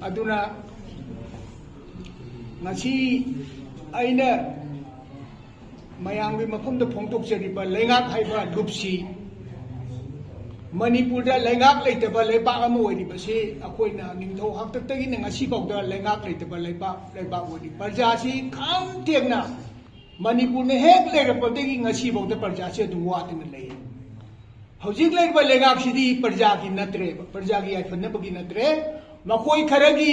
aduna ngasi aina mayang bi mafam da phongtok cheriba lengak haiba lupsi Manipur da lengak leitaba leiba ama oiriba se akoina ningtho haktagi na ngasi bawda lengak leitaba leiba ori parja si kham tegna Manipur ne hek lerapodagi ngasi bawda parja se dum watina lei hojik leiba lengak sidi parja ki natre parja ki aifana bagi natre makoi kharagi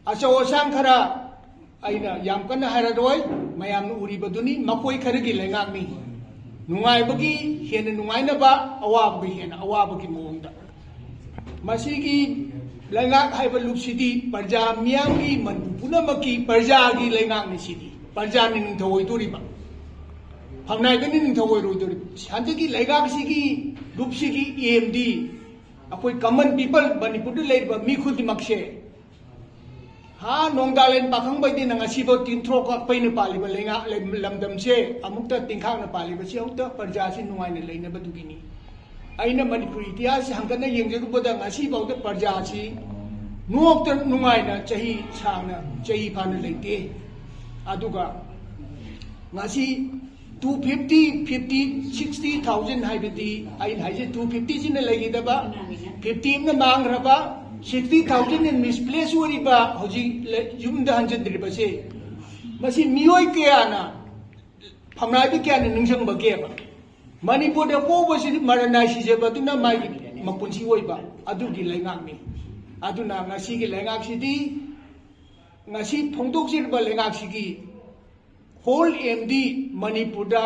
achaw asang khara aina yam kana haradoi mayam nu uri baduni makoi kharagi lengak ni nungai bagi hena nungai na ba awab bi hena awab ki mongda masigi lengak haiba lupsidi parja miyam ki manpuna maki parja gi lengak ni sidi parja ning thoi duri ba phamnai gani ning thoi ro duri hante ki lengak sigi lupsigi emd akoi common people manipur de leiba mi khudi makshe ha nongdalen pakhang baidi na ngasi bo tin thro ka paina pali ba lenga lamdam se amukta tingkhang na pali ba se auta parja si nungai na leina ba dugini aina manipur ityas hangkana yengje ru boda ngasi bo de parja si nuokta nungai na chahi changna chahi phana leite aduga ngasi 250 50 60,000 haibidi ain haije 250 sina legi da ba 50 na mang raba 60,000 in misplace wariba hoji yumda hanjadriba se masi miyoi kayana phamnai bi kayana ningsang ba ke ba manipur da ko bo si maranai si je ba tuna mai mapunsi oiba adu gi lengak ni aduna ngasi gi lengak si di ngasi phongdok sir ba lengak si gi whole md manipur da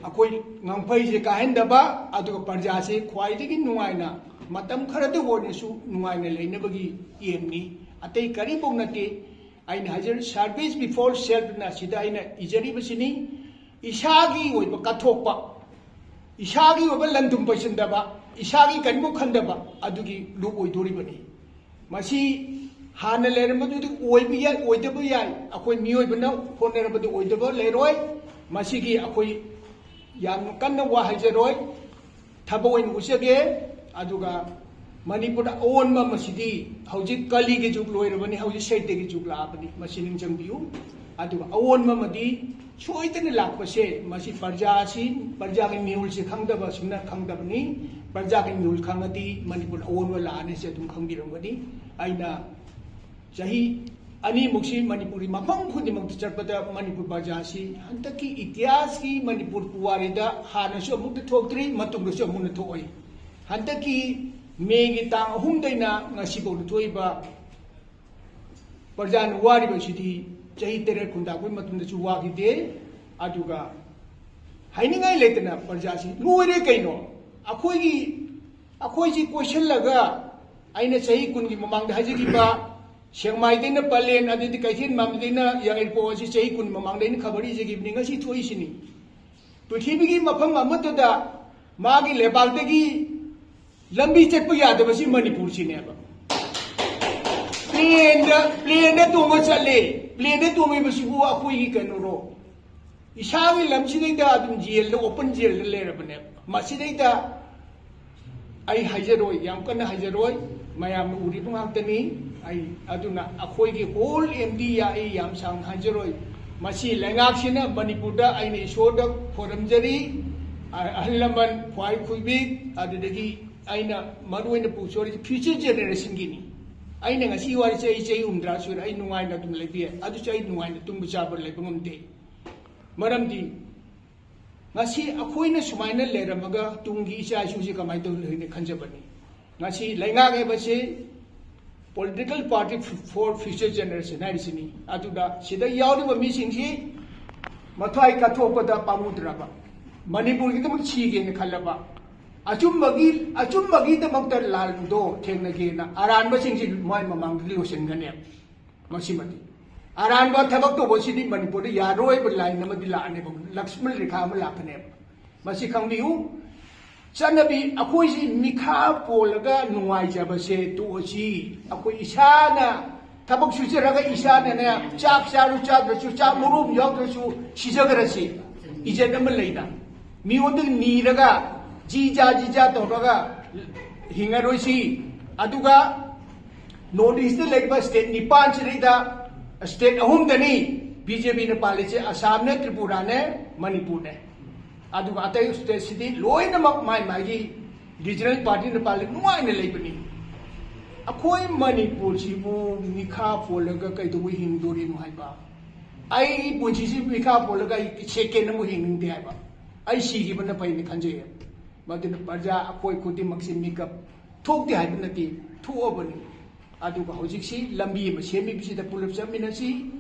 akoi ngangpai je ka henda ba adu parja se khwai digi nungai na matam kharadu woni su nungai na leina bagi emni atei kari bong nate aina hajar service before self na sida aina ijari basini isagi oi ba kathokpa isagi oba landum pasinda ba isagi kanbo khanda ba adugi lu oi dori bani masi hana lerambadu di oi bi ya oi de bi ya akoi mioi bana honerabadu oi de ba leroi masi gi akoi yang kanna wa hajaroi thaboin usage aduga manipur on ma masidi hauji kali ge juk loirabani hauji state ge juk laabani masining jangbiu aduga on ma madi choitana lakpase masi parja ge miul se khangdaba sumna khangdabani parja ge miul khangati manipur on wa laane se dum khangbirangani aina jahi ani muksi manipuri mafam khudi mak charpada manipur parja si hantaki ityas ki manipur puwarida hana so muk thoktri matung so mun thoi hantaki megi tang ahum daina ngasi bo thoiba parjan wari ba sidi jahi tere khunda koi matung da chu wa gi de aduga hainingai letna parja si loire kaino akoi ji question laga aina jahi kun gi mamang da haji gi ba Sengmai dina palen aditi kaithin mamdina yang ilpo si chai kun mamang dina khabari je gibni ngasi thoi sini prithvi gi mafam amata da magi lebal de gi lambi chetpa yadaba si manipur sine ba plane da tonga chale plane da tonga basibu akoi gi kanuro isagi lamsi da adum jel open jel le rabane masidi da ai hajaroi yam kana hajaroi mayam uri pangtani ai aduna akhoi gi whole md ya ai yam sang hajaroi masi lengak sina manipur da ai ni shoda forum jari ahlaman phai khuibi adudagi aina maruina pusori future generation gi ni aina ngasi wari chai umdra sur ai nungai na tum lebi adu chai nungai na tum buchabar le bangumte maramdi ngasi akhoina sumaina leramaga tungi isa su ji kamai to le khanjabani ngasi lengak e base political party for future generation hai sini aduda sida yauri ba mi singsi mathai kathopada pamudraba manipur gi tam chige ne khalaba achumbagi da maktar lal do thengna ge na aran ba singsi mai mamang di losen gane masimati aran ba thabak to bosidi manipur da yaroi ba line na madi la ane ba lakshman rekha ma la khane masi khangbiu chanabi akoi si mikha polaga nuai jaba se to chi akoi isana tabak sujaraga isana na chak charu chak chu chak murum yok chu sijagara si ijen am leina mi ond ni raga ji ja to raga hingaroisi aduga North East leba state nipan chirida state ahum dani BJP ne paliche Assam ne Tripura ne Manipur ne aduga atai state city loina mak mai gi regional party ne palik nuai ne lebani akhoi Manipur sibu mikha polaga kai do hingdori no haiba ai punchi si mikha polaga second mu hingde haiba ai si gi bana pai ne khanje madina parja akhoi khudi maksi mikap thok de haiba nati thu obani aduga hojik si lambi ma semi bisi da pulap samina si